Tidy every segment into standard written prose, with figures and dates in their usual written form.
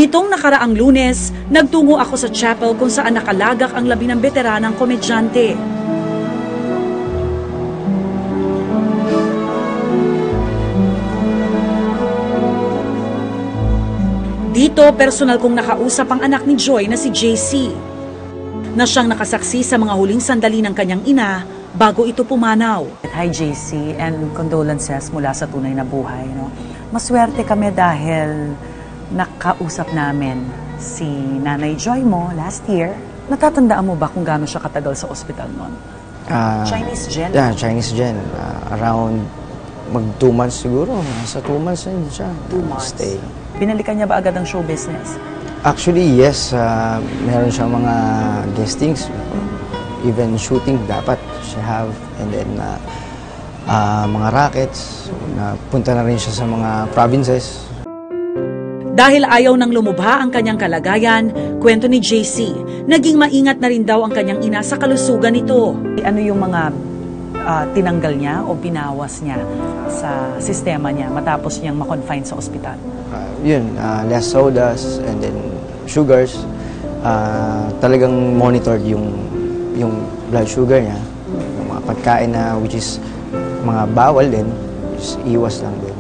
Nitong nakaraang Lunes, nagtungo ako sa chapel kung saan nakalagak ang labi ng veteranang komedyante. Dito, personal kong nakausap ang anak ni Joy na si JC, na siyang nakasaksi sa mga huling sandali ng kanyang ina bago ito pumanaw. Hi JC, and condolences mula sa tunay na buhay. No? Maswerte kami dahil nakausap namin si Nanay Joy mo last year. Natatandaan mo ba kung gaano siya katagal sa ospital noon? Chinese Gen? Yeah, Chinese Gen. Around mag 2 months siguro. Nasa 2 months na siya. 2 months. Stay. Binalikan niya ba agad ang show business? Actually, yes. Meron siyang mga guestings. Even shooting dapat siya have. And then, mga rackets. Punta na rin siya sa mga provinces. Dahil ayaw nang lumubha ang kanyang kalagayan, kwento ni JC, naging maingat na rin daw ang kanyang ina sa kalusugan nito. Ano yung mga tinanggal niya o binawas niya sa sistema niya matapos niyang makonfine sa ospital? Less sodas and then sugars. Talagang monitored yung blood sugar niya. Yung mga pagkain na which is mga bawal din, iwas lang din.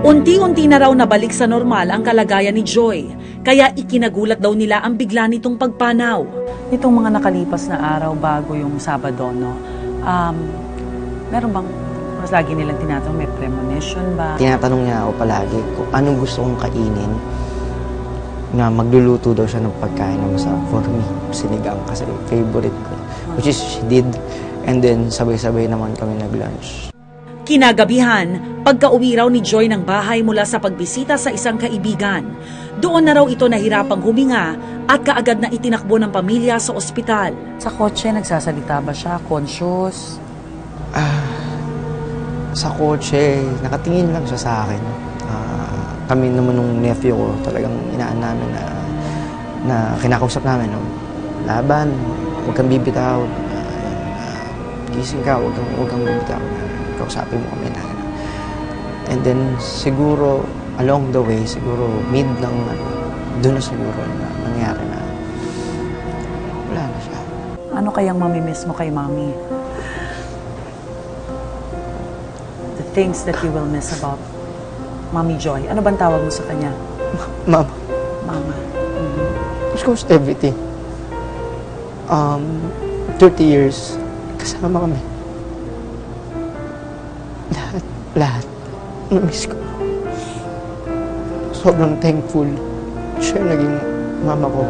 Unti-unti na raw nabalik sa normal ang kalagayan ni Joy, kaya ikinagulat daw nila ang bigla nitong pagpanaw. Itong mga nakalipas na araw bago yung Sabado, no? Meron bang, mas lagi nilang tinatanong, may premonition ba? Tinatanong niya ako palagi kung anong gusto kong kainin, na magluluto daw siya ng pagkain na masarap for me, sinigang, kasi favorite ko. Which is she did, and then sabay-sabay naman kami nag-lunch. Kinagabihan, pagka-uwi raw ni Joy ng bahay mula sa pagbisita sa isang kaibigan, doon na raw ito nahirapang huminga at kaagad na itinakbo ng pamilya sa ospital. Sa kotse, nagsasalita ba siya? Conscious? Sa kotse, nakatingin lang siya sa akin. Kami naman nung nephew ko, talagang inaan namin na kinakausap namin. No? Laban, huwag kang bibitaw. Gising ka, huwag kang bibitaw. Kausapin mo kami na. And then, siguro, along the way, siguro, mid ng, doon na siguro na nangyari na wala na siya. Ano kayang mamimiss mo kay Mami? The things that you will miss about Mami Joy. Ano bang tawag mo sa kanya? Mama. Mama. Of course, everything. 30 years, kasama kami. Lahat. Na-miss ko. Sobrang thankful. Siya naging mama ko.